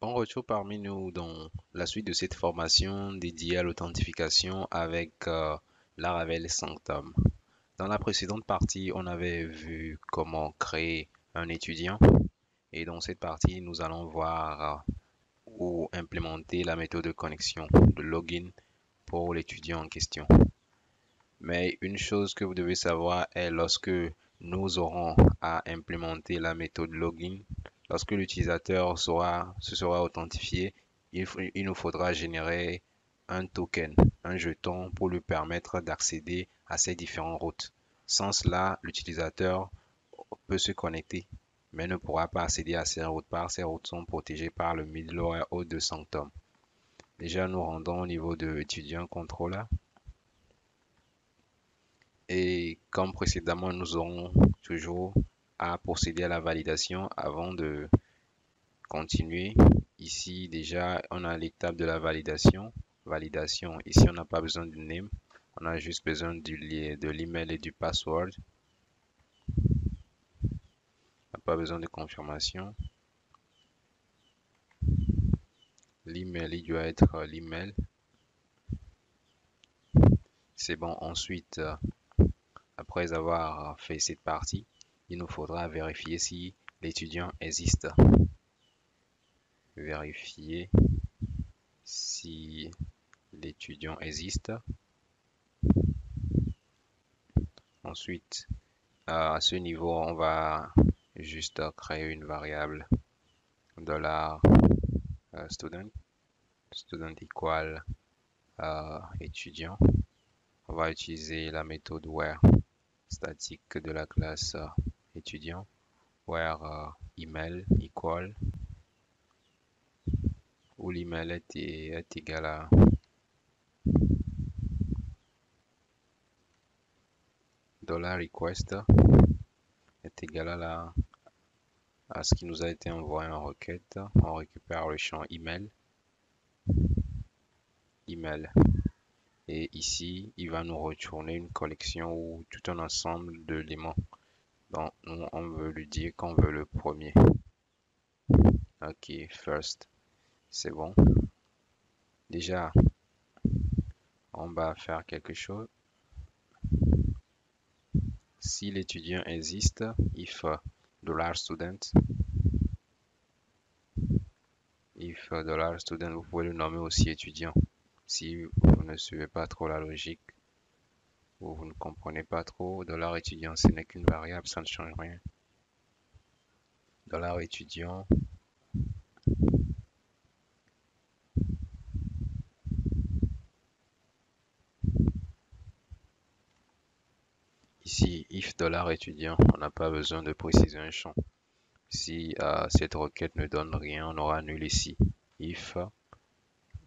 Bon retour parmi nous dans la suite de cette formation dédiée à l'authentification avec Laravel Sanctum. Dans la précédente partie, on avait vu comment créer un étudiant et dans cette partie, nous allons voir où implémenter la méthode de connexion de login pour l'étudiant en question. Mais une chose que vous devez savoir est lorsque nous aurons à implémenter la méthode login, lorsque l'utilisateur se sera authentifié, il nous faudra générer un token, un jeton pour lui permettre d'accéder à ces différentes routes. Sans cela, l'utilisateur peut se connecter, mais ne pourra pas accéder à ces routes, car ces routes sont protégées par le middleware hôte de Sanctum. Déjà, nous rendons au niveau de étudiant controller. Et comme précédemment, nous aurons toujours à procéder à la validation avant de continuer. Ici, déjà, on a l'étape de la validation. Validation, ici, on n'a pas besoin du name. On a juste besoin de l'email et du password. On n'a pas besoin de confirmation. L'email, il doit être l'email. C'est bon. Ensuite, après avoir fait cette partie, il nous faudra vérifier si l'étudiant existe. Vérifier si l'étudiant existe. Ensuite, à ce niveau, on va juste créer une variable dollar $student, student égale étudiant. On va utiliser la méthode where statique de la classe étudiant, where email equal, où l'email est égal à $request est égal à ce qui nous a été envoyé en requête. On récupère le champ email. Et ici, il va nous retourner une collection ou tout un ensemble d'éléments. Donc, nous, on veut lui dire qu'on veut le premier. Ok, first. C'est bon. Déjà, on va faire quelque chose. Si l'étudiant existe, if $student, $student, vous pouvez le nommer aussi étudiant. Si vous ne suivez pas trop la logique, ou vous ne comprenez pas trop, $étudiant, ce n'est qu'une variable, ça ne change rien. $étudiant, ici, if $étudiant, on n'a pas besoin de préciser un champ. Si cette requête ne donne rien, on aura nul ici. If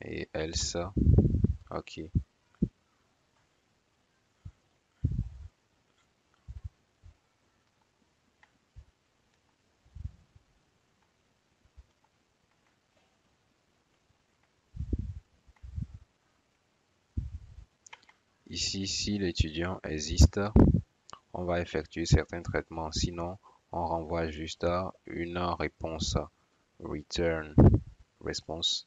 et else, ok. Ici, si l'étudiant existe, on va effectuer certains traitements. Sinon, on renvoie juste une réponse return response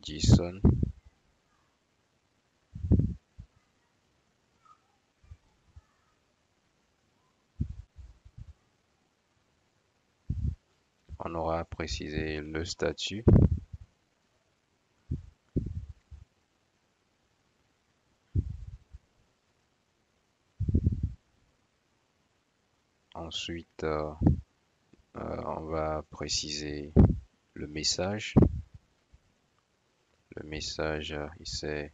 JSON. On aura précisé le statut. Ensuite, on va préciser le message. Le message, c'est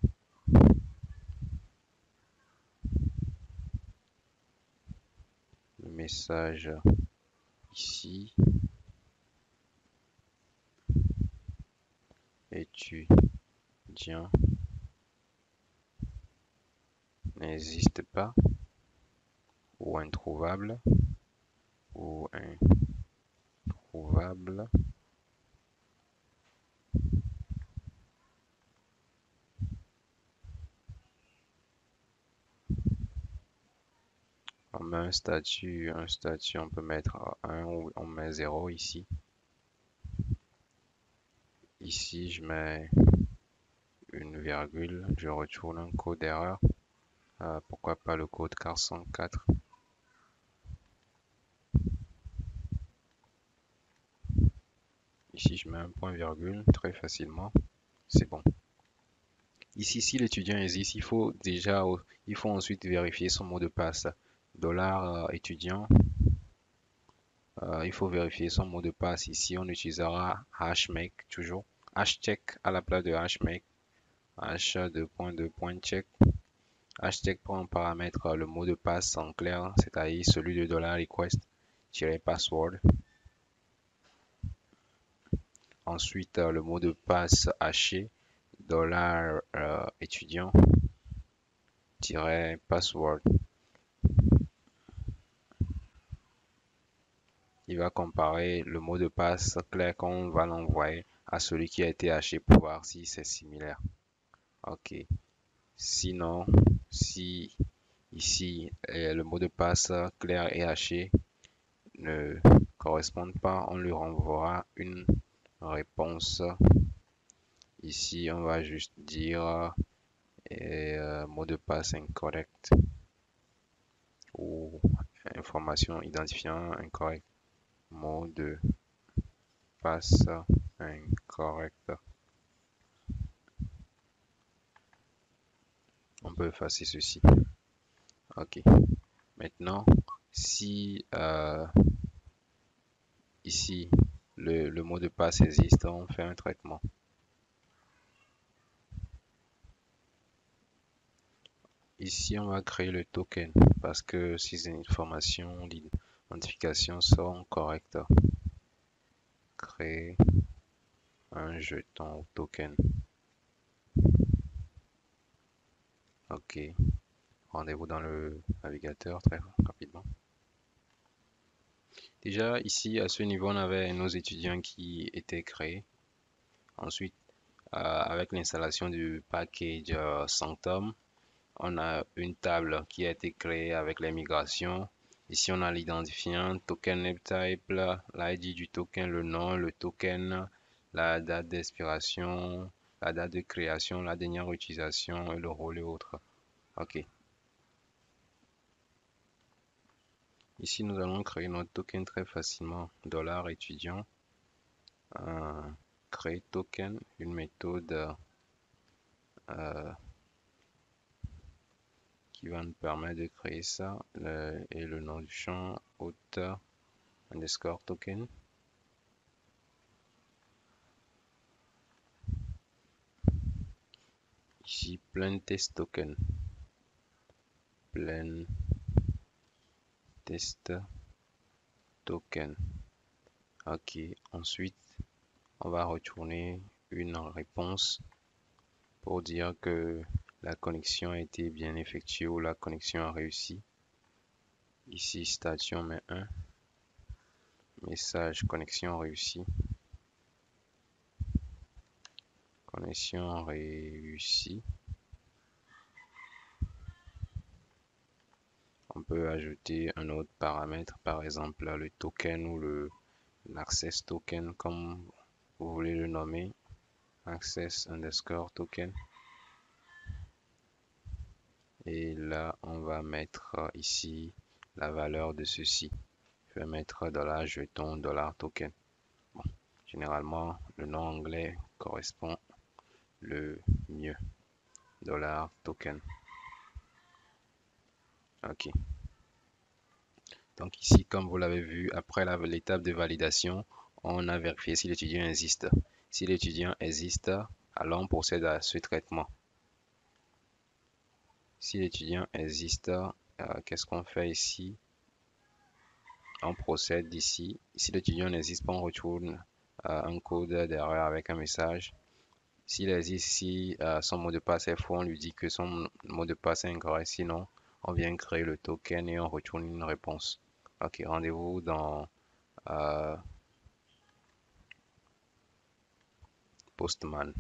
le message ici. Étudiant n'existe pas ou introuvable ou introuvable. On met un statut, on peut mettre 1 ou on met 0 ici. Ici, je mets une virgule, je retourne un code d'erreur. Pourquoi pas le code 404. Ici, je mets un point virgule très facilement. C'est bon. Ici, si l'étudiant existe, il faut ensuite vérifier son mot de passe. $étudiant. Il faut vérifier son mot de passe. Ici, on utilisera hashmake toujours. Hashcheck à la place de hashmake. h2.2.check. Hashcheck prend en paramètre le mot de passe en clair, c'est-à-dire celui de $request-password. Ensuite, le mot de passe haché, $étudiant-password. Il va comparer le mot de passe clair qu'on va l'envoyer à celui qui a été haché pour voir si c'est similaire. Ok. Sinon, si ici le mot de passe clair et haché ne correspondent pas, on lui renverra une réponse. Ici, on va juste dire mot de passe incorrect ou information identifiant incorrect. Mot de passe incorrect. On peut effacer ceci. Ok. Maintenant, si ici le mot de passe existe, on fait un traitement. Ici, on va créer le token parce que si ces informations d'identification sont correctes, créer un jeton token. Ok, rendez-vous dans le navigateur très rapidement. Déjà ici à ce niveau on avait nos étudiants qui étaient créés. Ensuite avec l'installation du package Sanctum, on a une table qui a été créée avec les migrations. Ici on a l'identifiant, token name type, l'ID du token, le nom, le token, la date d'expiration, la date de création, la dernière utilisation et le rôle et autres. Ok. Ici, nous allons créer notre token très facilement. $étudiant, créer token, une méthode qui va nous permettre de créer ça et le nom du champ author underscore token. Ici, plain test token. Plain test token. Ok, ensuite, on va retourner une réponse pour dire que la connexion a été bien effectuée ou la connexion a réussi. Ici, statut, on met 1. Message, connexion réussie. Connexion réussie. On peut ajouter un autre paramètre, par exemple le token ou l'access token, comme vous voulez le nommer. Access underscore token. Et là, on va mettre ici la valeur de ceci. Je vais mettre $jeton, $token. Bon, généralement, le nom anglais correspond le mieux. $token. Ok. Donc ici, comme vous l'avez vu, après l'étape de validation, on a vérifié si l'étudiant existe. Si l'étudiant existe, alors on procède à ce traitement. Si l'étudiant existe, qu'est-ce qu'on fait ici? On procède ici. Si l'étudiant n'existe pas, on retourne un code d'erreur avec un message. S'il existe, si son mot de passe est faux, on lui dit que son mot de passe est incorrect. Sinon, on vient créer le token et on retourne une réponse. Ok, rendez-vous dans Postman.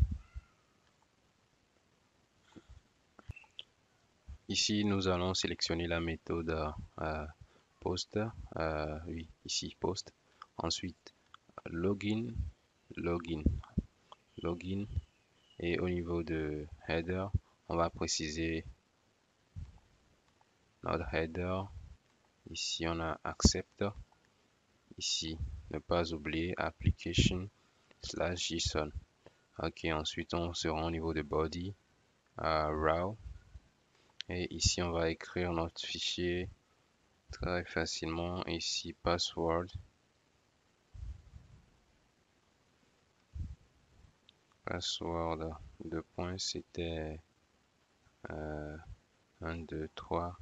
Ici, nous allons sélectionner la méthode post. Oui, ici, post. Ensuite, login, login, login. Et au niveau de header, on va préciser notre header. Ici, on a accept. Ici, ne pas oublier application/json. Ok, ensuite, on sera au niveau de body, raw. Et ici, on va écrire notre fichier très facilement. Ici, password. Password, deux points, c'était 1, 2, 3,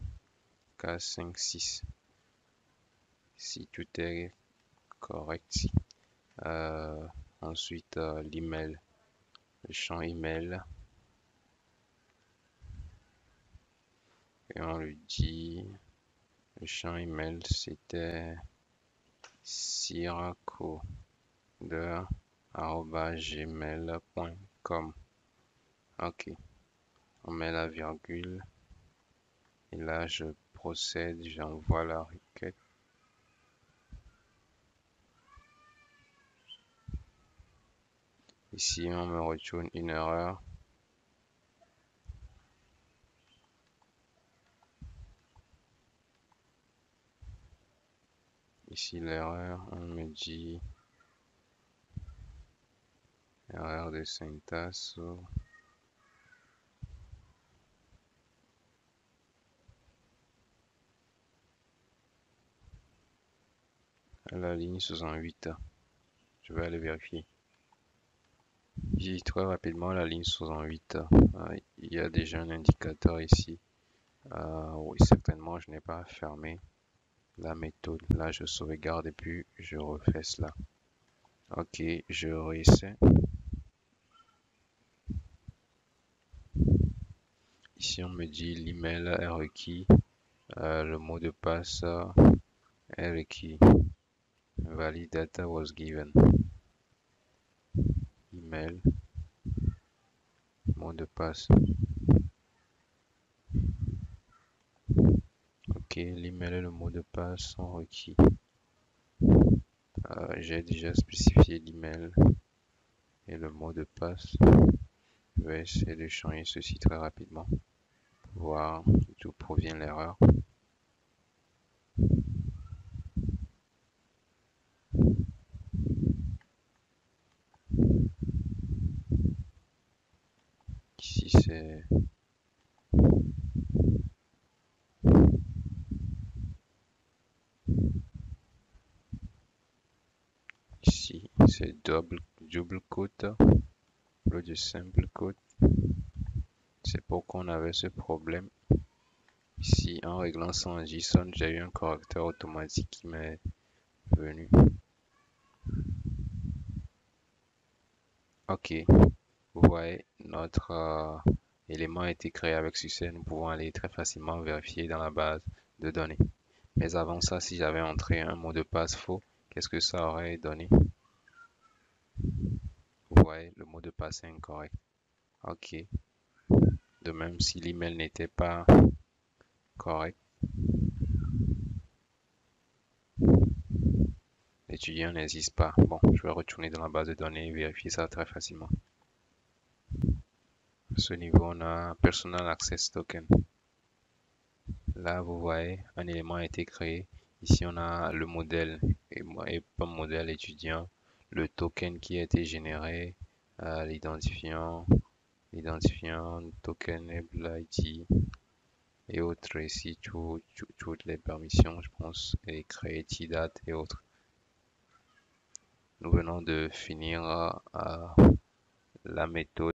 4, 5, 6. Si tout est correct. Ensuite, l'email, le champ email. Et on lui dit, le champ email, c'était siracoder@gmail.com. Ok, on met la virgule. Et là, je procède, j'envoie la requête. Ici, on me retourne une erreur. Ici, l'erreur, on me dit erreur de syntaxe. À la ligne 68. Je vais aller vérifier. Ici, très rapidement, la ligne 68. Il y a déjà un indicateur ici. Oui, certainement, je n'ai pas fermé la méthode. Là, je sauvegarde et puis je refais cela. Ok, je réessaie. Ici, on me dit l'email est requis. Le mot de passe est requis. Valid data was given. Email, mot de passe. Ok, l'email et le mot de passe sont requis. J'ai déjà spécifié l'email et le mot de passe. Je vais essayer de changer ceci très rapidement pour voir d'où provient l'erreur. Ici c'est double quote au lieu de simple quote. C'est pourquoi on avait ce problème. Ici, en réglant ça en JSON, j'ai eu un correcteur automatique qui m'est venu. Ok, vous voyez, notre élément a été créé avec succès. Nous pouvons aller très facilement vérifier dans la base de données. Mais avant ça, si j'avais entré un mot de passe faux, qu'est-ce que ça aurait donné? Vous voyez, le mot de passe est incorrect. Ok. De même, si l'email n'était pas correct, l'étudiant n'existe pas. Bon, je vais retourner dans la base de données et vérifier ça très facilement. À ce niveau, on a Personal Access Token. Là, vous voyez, un élément a été créé. Ici, on a le modèle et pas modèle étudiant, le token qui a été généré, l'identifiant, token ID et autres. Ici, toutes les permissions, je pense, et create date et autres. Nous venons de finir la méthode